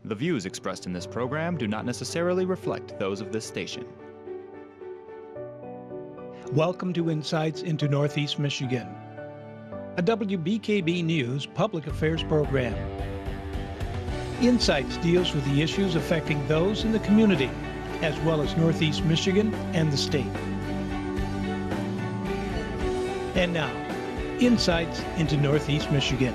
The views expressed in this program do not necessarily reflect those of this station. Welcome to Insights into Northeast Michigan, a WBKB News public affairs program. Insights deals with the issues affecting those in the community, as well as Northeast Michigan and the state. And now, Insights into Northeast Michigan.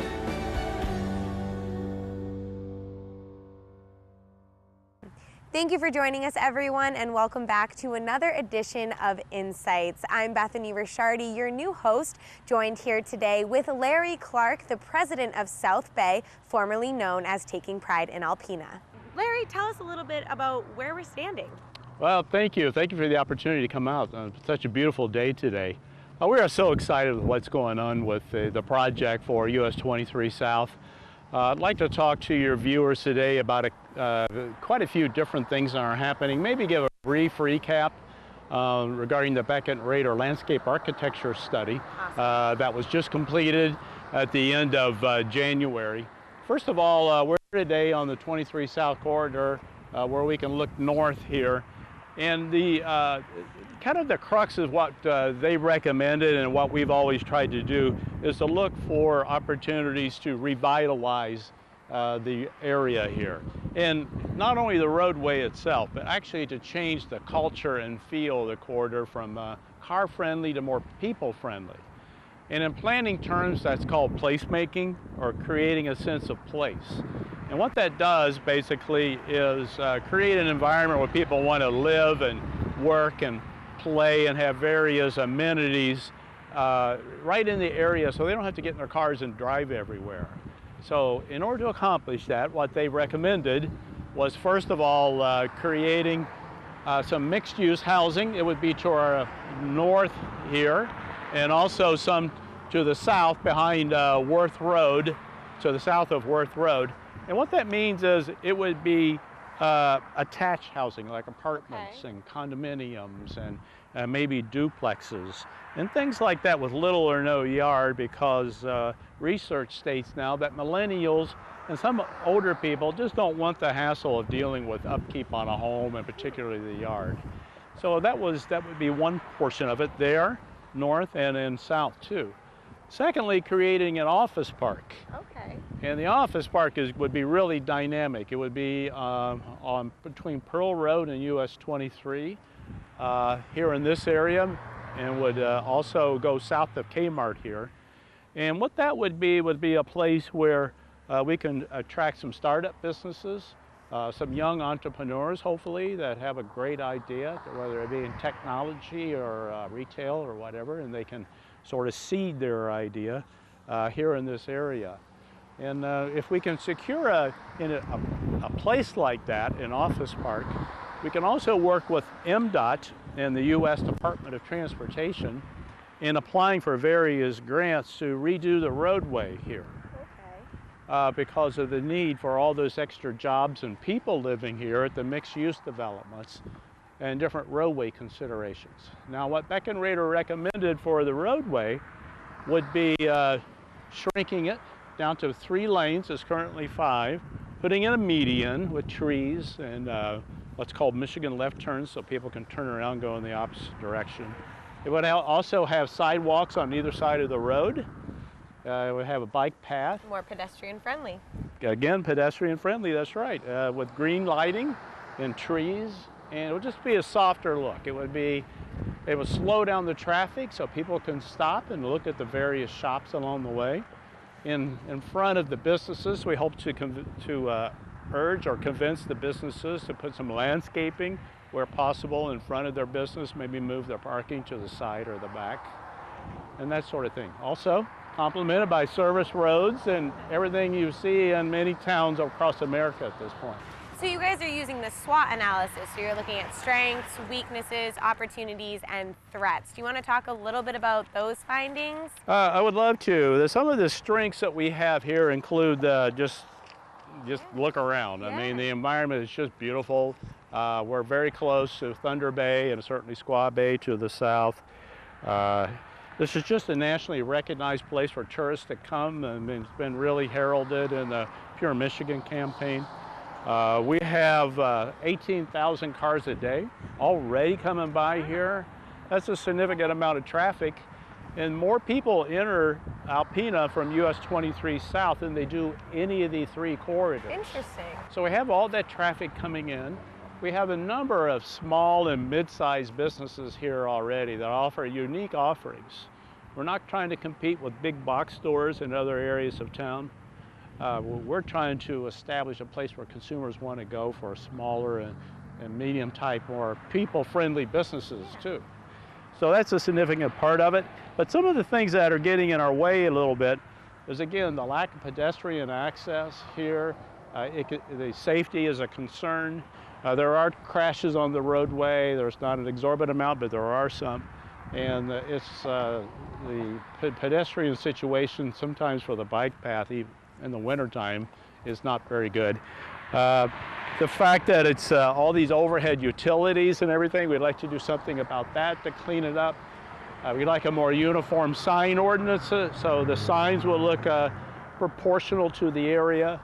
Thank you for joining us, everyone, and welcome back to another edition of Insights. I'm Bethany Rishardi, your new host, joined here today with Larry Clark, the president of South Bay, formerly known as Taking Pride in Alpena. Larry, tell us a little bit about where we're standing. Well, thank you. Thank you for the opportunity to come out on such a beautiful day today. We are so excited with what's going on with the project for US 23 South. I'd like to talk to your viewers today about quite a few different things that are happening. Maybe give a brief recap regarding the Beckett Rader landscape architecture study that was just completed at the end of January. First of all, we're here today on the 23 South corridor where we can look north here. And the kind of the crux of what they recommended and what we've always tried to do is to look for opportunities to revitalize the area here. And not only the roadway itself, but actually to change the culture and feel of the corridor from car-friendly to more people-friendly. And in planning terms, that's called placemaking, or creating a sense of place. And what that does basically is create an environment where people want to live and work and play and have various amenities right in the area so they don't have to get in their cars and drive everywhere. So in order to accomplish that, what they recommended was, first of all, creating some mixed-use housing. It would be to our north here, and also some to the south behind Worth Road, to the south of Worth Road. And what that means is it would be attached housing, like apartments and condominiums and maybe duplexes and things like that with little or no yard, because research states now that millennials and some older people just don't want the hassle of dealing with upkeep on a home, and particularly the yard. So that would be one portion of it there, north and in south too. Secondly, creating an office park. Okay. And the office park would be really dynamic. It would be between Pearl Road and US 23 here in this area, and would also go south of Kmart here. And what that would be a place where we can attract some startup businesses, some young entrepreneurs, hopefully, that have a great idea, whether it be in technology or retail or whatever, and they can sort of seed their idea here in this area. And if we can secure a place like that, an office park, we can also work with MDOT and the U.S. Department of Transportation in applying for various grants to redo the roadway here. Okay. Because of the need for all those extra jobs and people living here at the mixed-use developments and different roadway considerations. Now, what Beckett Rader recommended for the roadway would be shrinking it down to 3 lanes. It's currently 5, putting in a median with trees and what's called Michigan left turns, so people can turn around and go in the opposite direction. It would also have sidewalks on either side of the road. It would have a bike path. More pedestrian friendly. Again, pedestrian friendly, that's right, with green lighting and trees. And it would just be a softer look. It would slow down the traffic so people can stop and look at the various shops along the way. In front of the businesses, we hope to urge or convince the businesses to put some landscaping where possible in front of their business, maybe move their parking to the side or the back, and that sort of thing. Also, complemented by service roads and everything you see in many towns across America at this point. So you guys are using the SWOT analysis, so you're looking at strengths, weaknesses, opportunities, and threats. Do you want to talk a little bit about those findings? I would love to. Some of the strengths that we have here include just look around. Yeah. I mean, the environment is just beautiful. We're very close to Thunder Bay and certainly Squaw Bay to the south. This is just a nationally recognized place for tourists to come, and it's been really heralded in the Pure Michigan campaign. We have 18,000 cars a day already coming by here. That's a significant amount of traffic. And more people enter Alpena from US 23 South than they do any of the three corridors. Interesting. So we have all that traffic coming in. We have a number of small and mid-sized businesses here already that offer unique offerings. We're not trying to compete with big box stores in other areas of town. We're trying to establish a place where consumers want to go for smaller and medium type, more people-friendly businesses too. So that's a significant part of it. But some of the things that are getting in our way a little bit is, again, the lack of pedestrian access here. The safety is a concern. There are crashes on the roadway. There's not an exorbitant amount, but there are some. And it's the pedestrian situation sometimes for the bike path, even in the wintertime, is not very good. The fact that it's all these overhead utilities and everything, we'd like to do something about that to clean it up. We'd like a more uniform sign ordinance, so the signs will look proportional to the area,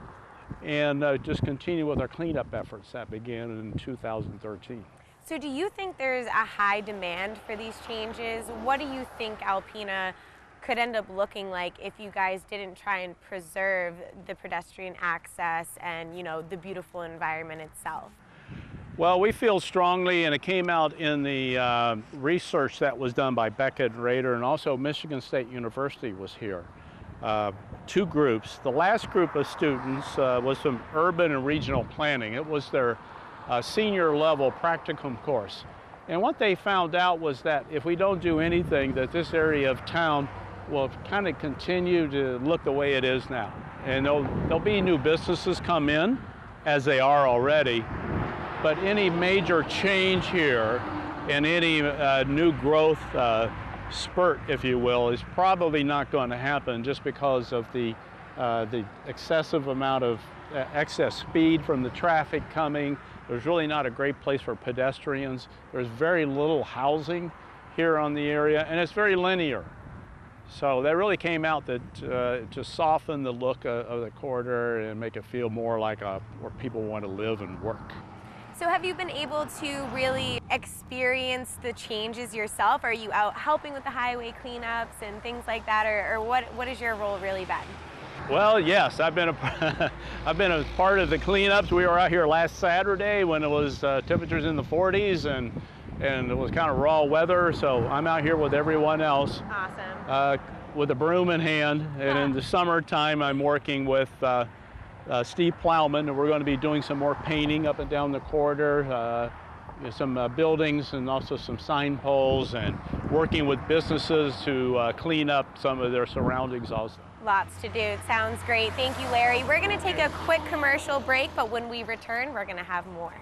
and just continue with our cleanup efforts that began in 2013. So do you think there's a high demand for these changes? What do you think Alpena could end up looking like if you guys didn't try and preserve the pedestrian access and, you know, the beautiful environment itself? Well, we feel strongly, and it came out in the research that was done by Beckett and Rader, and also Michigan State University was here. Two groups. The last group of students was from urban and regional planning. It was their senior level practicum course. And what they found out was that if we don't do anything, that this area of town will kind of continue to look the way it is now. And there'll be new businesses come in, as they are already, but any major change here and any new growth spurt, if you will, is probably not going to happen just because of the excessive amount of excess speed from the traffic coming. There's really not a great place for pedestrians. There's very little housing here on the area, and it's very linear. So that really came out that to soften the look of the corridor and make it feel more like where people want to live and work. So have you been able to really experience the changes yourself? Are you out helping with the highway cleanups and things like that, or what has your role really been? Well, yes, I've been a part of the cleanups. We were out here last Saturday when it was temperatures in the 40s and it was kind of raw weather, so I'm out here with everyone else. Awesome. With a broom in hand, and in the summertime I'm working with Steve Plowman, and we're going to be doing some more painting up and down the corridor, some buildings and also some sign poles, and working with businesses to clean up some of their surroundings also. Lots to do. It sounds great. Thank you, Larry. We're going to take a quick commercial break, but when we return, we're going to have more.